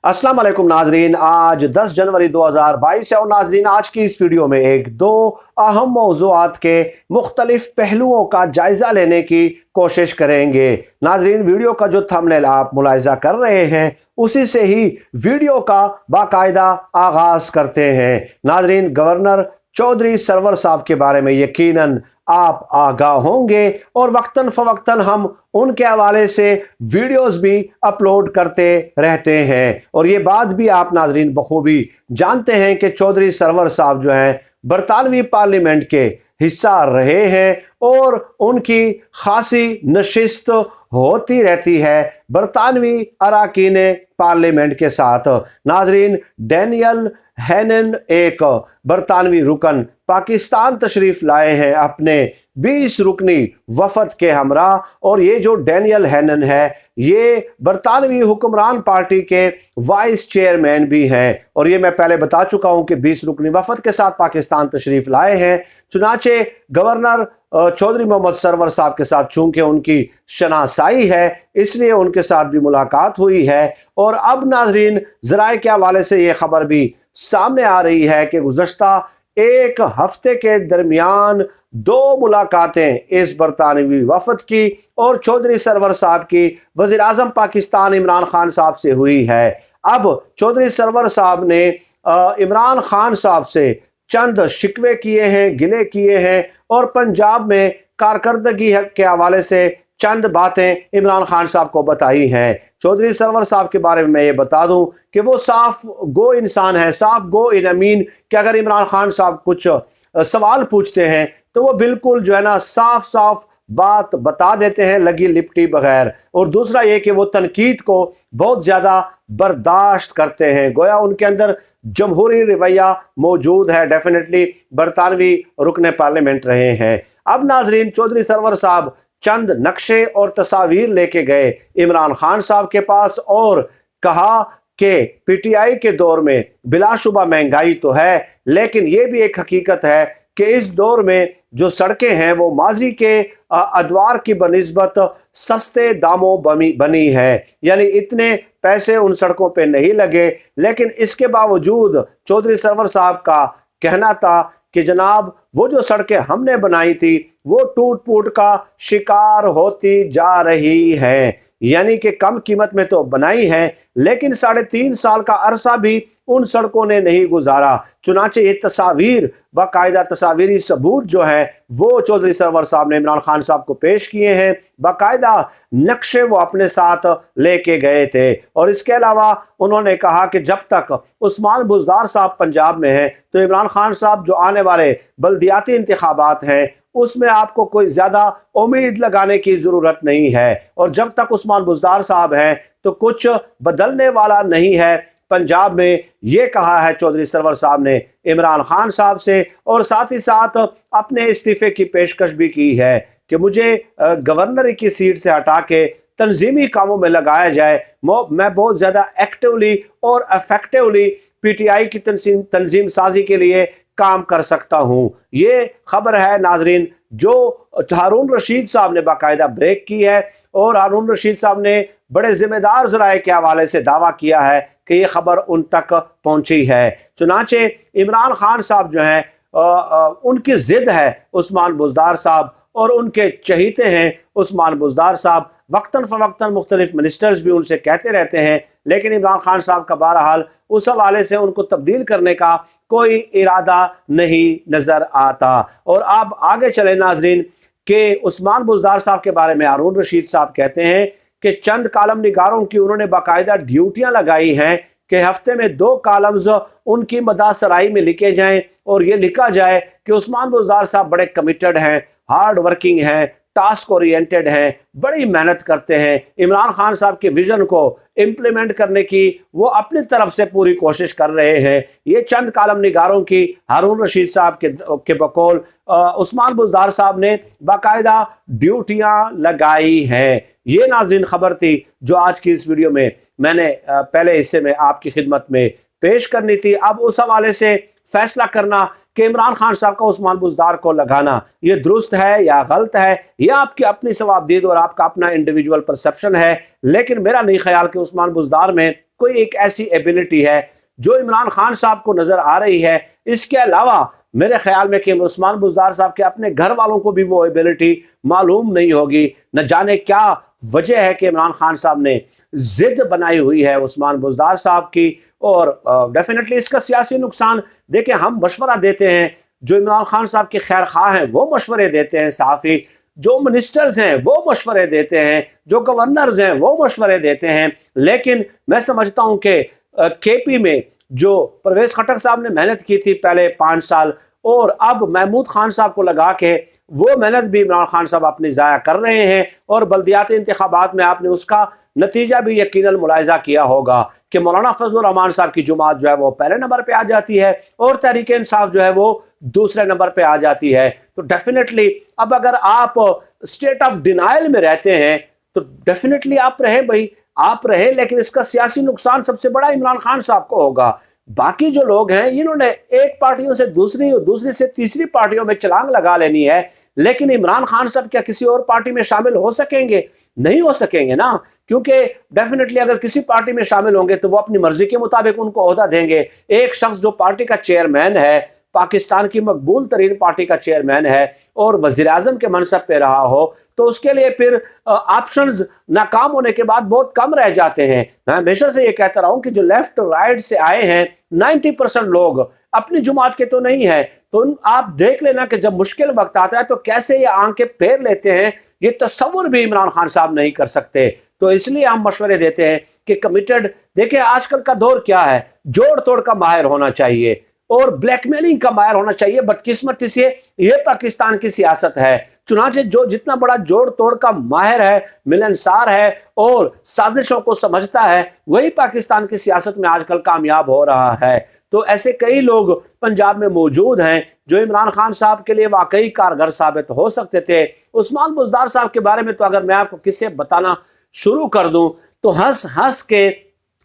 अस्सलाम वालेकुम नाजरीन, आज 10 जनवरी 2022 है और नाजरीन आज की इस वीडियो में एक दो अहम मौज़ूआत के मुख्तलिफ पहलुओं का जायज़ा लेने की कोशिश करेंगे। नाजरीन वीडियो का जो थंबनेल आप मुलाहिज़ा कर रहे हैं उसी से ही वीडियो का बाकायदा आगाज़ करते हैं। नाजरीन गवर्नर चौधरी सरवर साहब के बारे में यकीनन आप आगाह होंगे और वक्तन फ़वक्तन हम उनके हवाले से वीडियोस भी अपलोड करते रहते हैं और ये बात भी आप नाजरीन बखूबी जानते हैं कि चौधरी सरवर साहब जो हैं बरतानवी पार्लियामेंट के हिस्सा रहे हैं और उनकी खासी नशिस्त होती रहती है बरतानवी अराकीन पार्लियामेंट के साथ। नाजरीन डैनियल हैनन एक बरतानवी रुकन पाकिस्तान तशरीफ लाए हैं अपने 20 रुकनी वफद के हमरा और ये जो डैनियल हैनन है ये बरतानवी हुक्मरान पार्टी के वाइस चेयरमैन भी हैं और ये मैं पहले बता चुका हूं कि 20 रुकनी वफद के साथ पाकिस्तान तशरीफ लाए हैं। चुनाचे गवर्नर चौधरी मोहम्मद सरवर साहब के साथ चूंकि उनकी शनासाई है इसलिए उनके साथ भी मुलाकात हुई है और अब नाजरीन ज़राए के हवाले से ये खबर भी सामने आ रही है कि गुज़श्ता एक हफ्ते के दरमियान दो मुलाकातें इस बरतानवी वफद की और चौधरी सरवर साहब की वज़ीर आज़म पाकिस्तान इमरान खान साहब से हुई है। अब चौधरी सरवर साहब ने इमरान खान साहब से चंद शिकवे किए हैं, गिले किए हैं और पंजाब में कारकर्दगी के हवाले से चंद बातें इमरान खान साहब को बताई हैं। चौधरी सरवर साहब के बारे में मैं ये बता दूं कि वो साफ गो इंसान है, साफ गो इन अमीन कि अगर इमरान खान साहब कुछ सवाल पूछते हैं तो वो बिल्कुल जो है ना साफ साफ बात बता देते हैं, लगी लिपटी बगैर। और दूसरा ये कि वो तनकीद को बहुत ज़्यादा बर्दाश्त करते हैं, गोया उनके अंदर जमहूरी रवैया मौजूद है। डेफिनेटली बरतानवी रुकने पार्लियामेंट रहे हैं। अब नाजरीन चौधरी सरवर साहब चंद नक्शे और तस्वीर लेके गए इमरान खान साहब के पास और कहा कि पीटीआई के दौर में बिलाशुबा महंगाई तो है लेकिन ये भी एक हकीकत है कि इस दौर में जो सड़कें हैं वो माजी के अदवार की बनिस्बत सस्ते दामों बनी है, यानी इतने पैसे उन सड़कों पे नहीं लगे। लेकिन इसके बावजूद चौधरी सरवर साहब का कहना था कि जनाब वो जो सड़कें हमने बनाई थी वो टूट फूट का शिकार होती जा रही हैं, यानी कि कम कीमत में तो बनाई है लेकिन 3.5 साल का अरसा भी उन सड़कों ने नहीं गुजारा। चुनाचे ये तस्वीर बाकायदा तस्वीरी सबूत जो है वो चौधरी सरवर साहब ने इमरान खान साहब को पेश किए हैं, बाकायदा नक्शे वो अपने साथ लेके गए थे। और इसके अलावा उन्होंने कहा कि जब तक उस्मान बुज़दार साहब पंजाब में हैं तो इमरान खान साहब जो आने वाले बल्दियाती इंतखाबात हैं उसमें आपको कोई ज़्यादा उम्मीद लगाने की ज़रूरत नहीं है और जब तक उस्मान बुज़दार साहब हैं तो कुछ बदलने वाला नहीं है पंजाब में। ये कहा है चौधरी सरवर साहब ने इमरान खान साहब से और साथ ही साथ अपने इस्तीफे की पेशकश भी की है कि मुझे गवर्नर की सीट से हटा के तंजीमी कामों में लगाया जाए। मैं बहुत ज़्यादा एक्टिवली और इफेक्टिवली पीटीआई की तंजीम साजी के लिए काम कर सकता हूं। ये खबर है नाजरीन जो हारून रशीद साहब ने बाकायदा ब्रेक की है और हारून रशीद साहब ने बड़े जिम्मेदार ज़राए के हवाले से दावा किया है कि ये खबर उन तक पहुंची है। चुनाचे इमरान खान साहब जो हैं उनकी जिद है उस्मान बुज़दार साहब और उनके चहीते हैं उस्मान बुज़दार साहब। वक्तन फ़वक्तन मुख्तलिफ मिनिस्टर्स भी उनसे कहते रहते हैं लेकिन इमरान खान साहब का बहरहाल उस हवाले से उनको तब्दील करने का कोई इरादा नहीं नज़र आता। और अब आगे चले नाजरीन कि उस्मान बुज़दार साहब के बारे में हारून रशीद साहब कहते हैं कि चंद कालम निगारों की उन्होंने बाकायदा ड्यूटियां लगाई हैं कि हफ्ते में 2 कालम्स उनकी मदासराई में लिखे जाएं और ये लिखा जाए कि उस्मान बुज़दार साहब बड़े कमिटेड हैं, हार्ड वर्किंग हैं, टास्क ओरिएंटेड हैं, बड़ी मेहनत करते हैं, इमरान खान साहब के विजन को इम्प्लीमेंट करने की वो अपनी तरफ से पूरी कोशिश कर रहे हैं। ये चंद कालम निगारों की हारून रशीद साहब के बकौल उस्मान बुज़दार साहब ने बाकायदा ड्यूटियां लगाई हैं। ये नाज़रीन खबर थी जो आज की इस वीडियो में मैंने पहले हिस्से में आपकी खिदमत में पेश करनी थी। अब उस हवाले से फैसला करना कि इमरान खान साहब का उस्मान बुज़दार को लगाना ये दुरुस्त है या गलत है, यह आपकी अपनी सवाबदीद और आपका अपना इंडिविजुअल परसेप्शन है। लेकिन मेरा नहीं ख्याल कि उस्मान बुज़दार में कोई एक ऐसी एबिलिटी है जो इमरान खान साहब को नज़र आ रही है। इसके अलावा मेरे ख्याल में कि उस्मान बुज़दार साहब के अपने घर वालों को भी वो एबिलिटी मालूम नहीं होगी। न जाने क्या वजह है कि इमरान खान साहब ने जिद बनाई हुई है उस्मान बुज़दार साहब की। और डेफिनेटली इसका सियासी नुकसान, देखिए हम मशवरा देते हैं, जो इमरान खान साहब के खैर खां हैं वो मशवरे देते हैं, सहाफ़ी जो मिनिस्टर्स हैं वो मशवरे देते हैं, जो गवर्नर्स हैं वो मशवरे देते हैं। लेकिन मैं समझता हूँ कि केपी में जो परवेज़ खट्टक साहब ने मेहनत की थी पहले 5 साल, और अब महमूद खान साहब को लगा के वो मेहनत भी इमरान खान साहब अपनी ज़ाया कर रहे हैं। और बल्दियाती इंतखाबात में आपने उसका नतीजा भी यकीनन मुलाहिजा किया होगा कि मौलाना फजल रहमान साहब की जमात जो है वो पहले नंबर पे आ जाती है और तहरीक इंसाफ जो है वो दूसरे नंबर पे आ जाती है। तो डेफिनेटली अब अगर आप स्टेट ऑफ डिनाइल में रहते हैं तो डेफिनेटली आप रहे भाई, आप रहे, लेकिन इसका सियासी नुकसान सबसे बड़ा इमरान खान साहब को होगा। बाकी जो लोग हैं इन्होंने एक पार्टियों से दूसरी और दूसरी से तीसरी पार्टियों में छलांग लगा लेनी है, लेकिन इमरान खान साहब क्या किसी और पार्टी में शामिल हो सकेंगे? नहीं हो सकेंगे ना, क्योंकि डेफिनेटली अगर किसी पार्टी में शामिल होंगे तो वो अपनी मर्जी के मुताबिक उनको ओहदा देंगे। एक शख्स जो पार्टी का चेयरमैन है, पाकिस्तान की मकबूल तरीन पार्टी का चेयरमैन है और वज़ीर आज़म के मनसब पे रहा हो, तो उसके लिए फिर ऑप्शंस नाकाम होने के बाद बहुत कम रह जाते हैं। मैं हमेशा से ये कहता रहा हूँ कि जो लेफ्ट राइट से आए हैं 90% लोग अपनी जुमात के तो नहीं है। तो आप देख लेना कि जब मुश्किल वक्त आता है तो कैसे ये आंखें फेर लेते हैं, ये तस्वुर भी इमरान खान साहब नहीं कर सकते। तो इसलिए हम मशवरे देते हैं कि कमिटेड, देखिए आजकल का दौर क्या है, जोड़ तोड़ का माहिर होना चाहिए और ब्लैकमेलिंग का माहिर होना चाहिए। बदकिस्मती से ये पाकिस्तान की सियासत है। चुनाचे जो जितना बड़ा जोड़ तोड़ का माहिर है, मिलनसार है और साजिशों को समझता है, वही पाकिस्तान की सियासत में आजकल कामयाब हो रहा है। तो ऐसे कई लोग पंजाब में मौजूद हैं जो इमरान खान साहब के लिए वाकई कारगर साबित हो सकते थे। उस्मान बुज़दार साहब के बारे में तो अगर मैं आपको किस्से बताना शुरू कर दूं तो हंस हंस के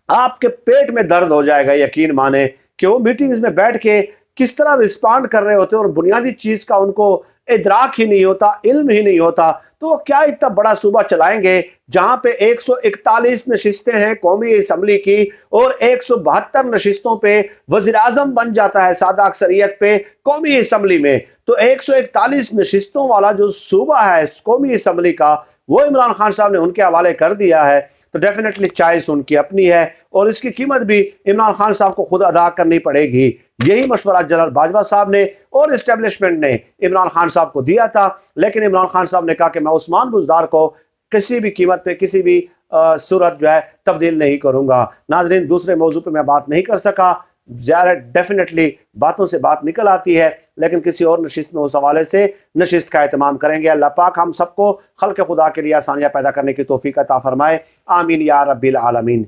आपके पेट में दर्द हो जाएगा। यकीन माने कि वो मीटिंग्स में बैठ के किस तरह रिस्पॉन्ड कर रहे होते हैं और बुनियादी चीज का उनको इदराक ही नहीं होता, इल्म ही नहीं होता। तो वो क्या इतना बड़ा सूबा चलाएंगे जहां पे 141 नशिस्तें हैं कौमी असम्बली की और 172 नशिस्तों पे वज़ीर आज़म बन जाता है सादा अक्सरियत पे कौमी असम्बली में। तो 141 नशिस्तों वाला जो सूबा है कौमी असम्बली का, वो इमरान खान साहब ने उनके हवाले कर दिया है। तो डेफिनेटली चॉइस उनकी अपनी है और इसकी कीमत भी इमरान खान साहब को खुद अदा करनी पड़ेगी। यही मशवरा जनरल बाजवा साहब ने और इस्टेब्लिशमेंट ने इमरान खान साहब को दिया था, लेकिन इमरान खान साहब ने कहा कि मैं उस्मान बुज़दार को किसी भी कीमत पे किसी भी सूरत जो है तब्दील नहीं करूंगा। नाज़रीन, दूसरे मौजू पे मैं बात नहीं कर सका, ज़्यादा डेफिनेटली बातों से बात निकल आती है, लेकिन किसी और नशिस्त में उस हवाले से नशिस्त का एहतमाम करेंगे। अल्लाह पाक हम सबको खल्क़ खुदा के लिए आसानियाँ पैदा करने की तौफ़ीक़ अता फ़रमाए। आमीन या रब्बिल आलमीन।